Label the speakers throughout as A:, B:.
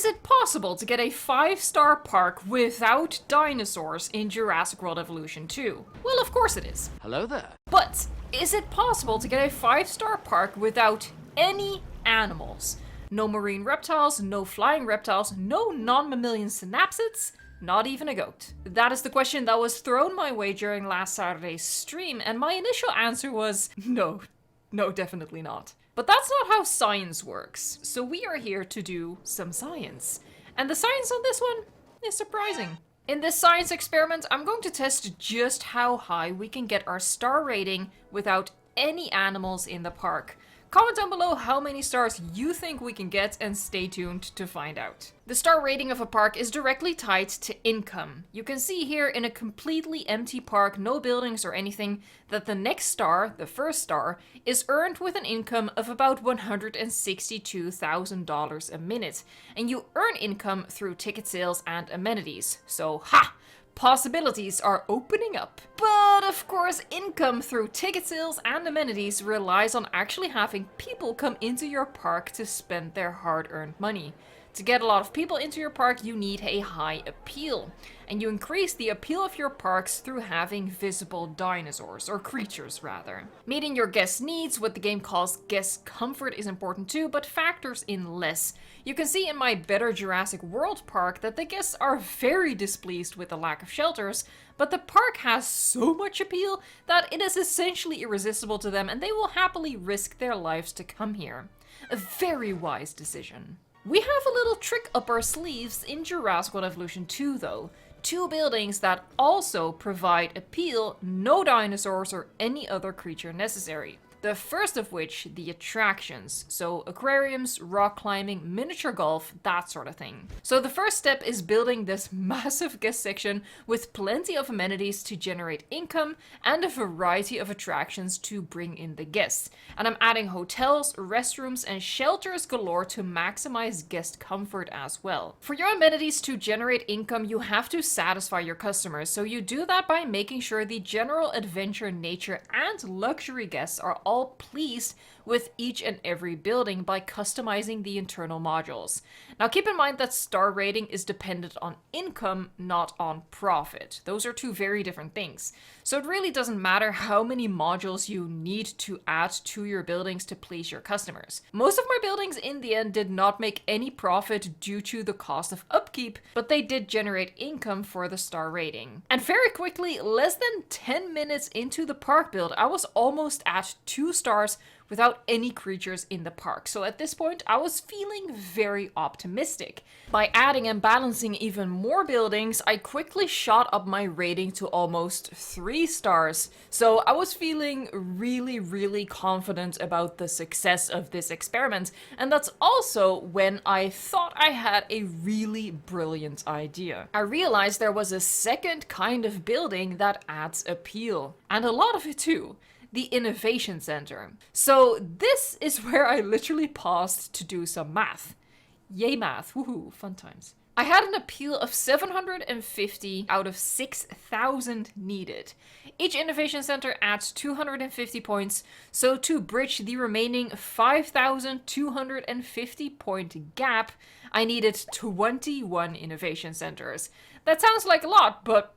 A: Is it possible to get a 5-star park without dinosaurs in Jurassic World Evolution 2? Well, of course it is.
B: Hello there.
A: But is it possible to get a 5-star park without any animals? No marine reptiles, no flying reptiles, no non-mammalian synapsids, not even a goat. That is the question that was thrown my way during last Saturday's stream, and my initial answer was no, definitely not. But that's not how science works, so we are here to do some science. And the science on this one is surprising. In this science experiment, I'm going to test just how high we can get our star rating without any animals in the park. Comment down below how many stars you think we can get and stay tuned to find out. The star rating of a park is directly tied to income. You can see here in a completely empty park, no buildings or anything, that the next star, the first star, is earned with an income of about $162,000 a minute. And you earn income through ticket sales and amenities. So, ha! Possibilities are opening up. But of course, income through ticket sales and amenities relies on actually having people come into your park to spend their hard-earned money. To get a lot of people into your park, you need a high appeal. And you increase the appeal of your parks through having visible dinosaurs, or creatures rather. Meeting your guests' needs, what the game calls guest comfort, is important too, but factors in less. You can see in my Better Jurassic World park that the guests are very displeased with the lack of shelters, but the park has so much appeal that it is essentially irresistible to them and they will happily risk their lives to come here. A very wise decision. We have a little trick up our sleeves in Jurassic World Evolution 2 though. 2 buildings that also provide appeal, no dinosaurs or any other creature necessary. The first of which, the attractions. So aquariums, rock climbing, miniature golf, that sort of thing. So the first step is building this massive guest section with plenty of amenities to generate income and a variety of attractions to bring in the guests. And I'm adding hotels, restrooms, and shelters galore to maximize guest comfort as well. For your amenities to generate income, you have to satisfy your customers. So you do that by making sure the general adventure, nature, and luxury guests are all pleased with each and every building by customizing the internal modules. Now keep in mind that star rating is dependent on income, not on profit. Those are 2 very different things. So it really doesn't matter how many modules you need to add to your buildings to please your customers. Most of my buildings in the end did not make any profit due to the cost of upkeep, but they did generate income for the star rating. And very quickly, less than 10 minutes into the park build, I was almost at 2 stars without any creatures in the park. So at this point, I was feeling very optimistic. By adding and balancing even more buildings, I quickly shot up my rating to almost 3 stars. So I was feeling really confident about the success of this experiment. And that's also when I thought I had a really brilliant idea. I realized there was a second kind of building that adds appeal. And a lot of it too. The Innovation Center. So this is where I literally paused to do some math. Yay math, woohoo, fun times. I had an appeal of 750 out of 6,000 needed. Each Innovation Center adds 250 points, so to bridge the remaining 5,250 point gap, I needed 21 Innovation Centers. That sounds like a lot, but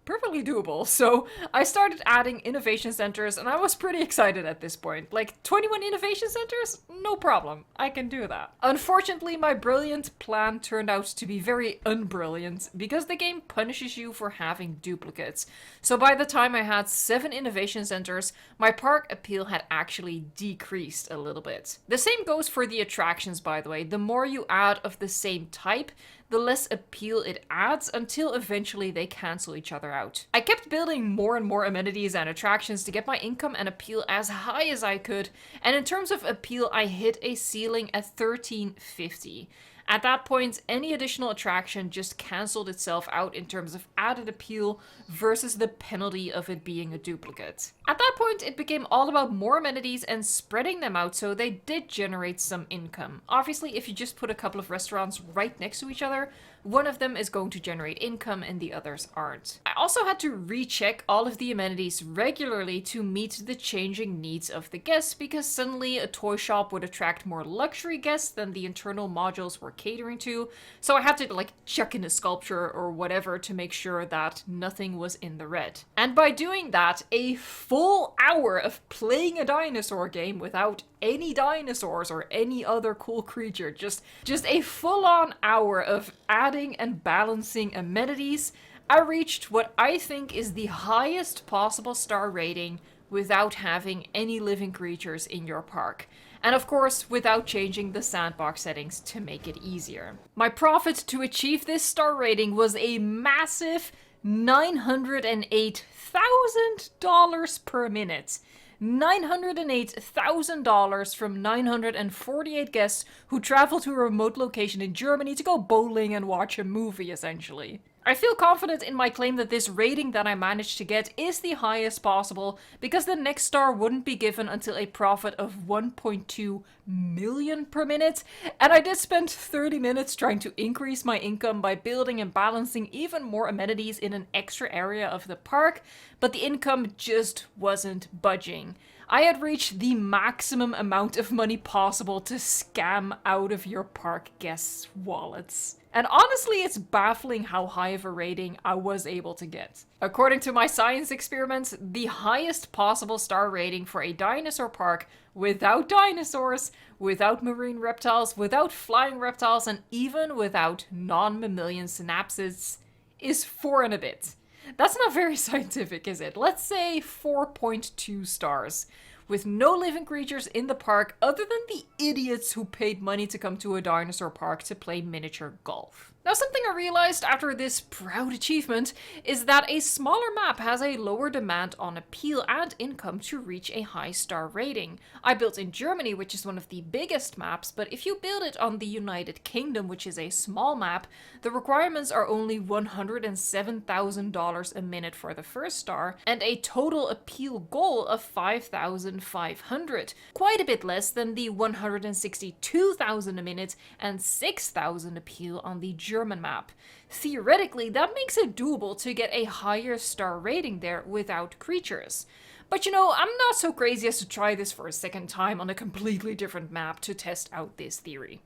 A: perfectly doable. So I started adding innovation centers and I was pretty excited at this point. Like 21 innovation centers? No problem. I can do that. Unfortunately, my brilliant plan turned out to be very unbrilliant because the game punishes you for having duplicates. So by the time I had 7 innovation centers, my park appeal had actually decreased a little bit. The same goes for the attractions, by the way. The more you add of the same type, the less appeal it adds until eventually they cancel each other out. I kept building more and more amenities and attractions to get my income and appeal as high as I could, and in terms of appeal, I hit a ceiling at 1350. At that point, any additional attraction just cancelled itself out in terms of added appeal versus the penalty of it being a duplicate. At that point, it became all about more amenities and spreading them out so they did generate some income. Obviously, if you just put a couple of restaurants right next to each other, one of them is going to generate income and the others aren't. I also had to recheck all of the amenities regularly to meet the changing needs of the guests, because suddenly a toy shop would attract more luxury guests than the internal modules were catering to, so I had to like check in a sculpture or whatever to make sure that nothing was in the red. And by doing that, a full hour of playing a dinosaur game without any dinosaurs or any other cool creature, just a full-on hour of adding and balancing amenities, I reached what I think is the highest possible star rating without having any living creatures in your park. And of course, without changing the sandbox settings to make it easier. My profit to achieve this star rating was a massive $908,000 per minute. $908,000 from 948 guests who traveled to a remote location in Germany to go bowling and watch a movie, essentially. I feel confident in my claim that this rating that I managed to get is the highest possible, because the next star wouldn't be given until a profit of 1.2 million per minute, and I did spend 30 minutes trying to increase my income by building and balancing even more amenities in an extra area of the park, but the income just wasn't budging. I had reached the maximum amount of money possible to scam out of your park guests' wallets. And honestly, it's baffling how high of a rating I was able to get. According to my science experiments, the highest possible star rating for a dinosaur park without dinosaurs, without marine reptiles, without flying reptiles, and even without non-mammalian synapsids is 4 and a bit. That's not very scientific, is it? Let's say 4.2 stars. With no living creatures in the park other than the idiots who paid money to come to a dinosaur park to play miniature golf. Now, something I realized after this proud achievement is that a smaller map has a lower demand on appeal and income to reach a high star rating. I built in Germany, which is one of the biggest maps, but if you build it on the United Kingdom, which is a small map, the requirements are only $107,000 a minute for the first star, and a total appeal goal of 5,500, quite a bit less than the 162,000 a minute and 6,000 appeal on the German map. Theoretically, that makes it doable to get a higher star rating there without creatures. But you know, I'm not so crazy as to try this for a second time on a completely different map to test out this theory.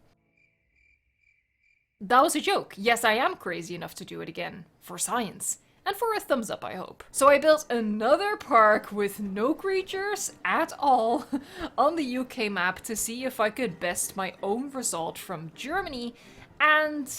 A: That was a joke. Yes, I am crazy enough to do it again. For science. And for a thumbs up, I hope. So I built another park with no creatures at all on the UK map to see if I could best my own result from Germany, and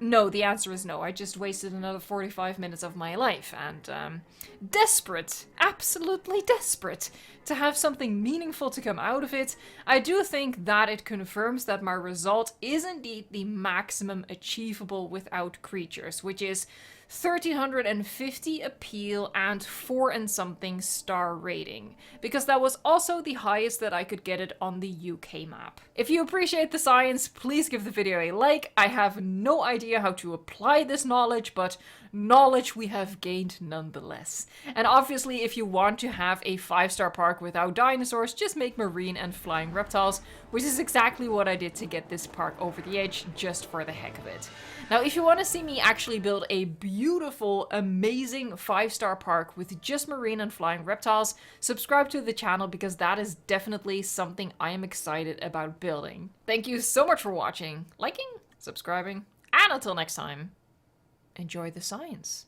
A: no, the answer is no. I just wasted another 45 minutes of my life, and desperate, absolutely desperate to have something meaningful to come out of it, I do think that it confirms that my result is indeed the maximum achievable without creatures, which is 1,350 appeal and 4 and something star rating, because that was also the highest that I could get it on the UK map. If you appreciate the science, please give the video a like. I have no idea how to apply this knowledge, but knowledge we have gained nonetheless. And obviously, if you want to have a 5-star park without dinosaurs, just make marine and flying reptiles, which is exactly what I did to get this park over the edge, just for the heck of it. Now, if you want to see me actually build a beautiful, amazing 5-star park with just marine and flying reptiles, subscribe to the channel, because that is definitely something I am excited about building. Thank you so much for watching, liking, subscribing, and until next time, enjoy the science.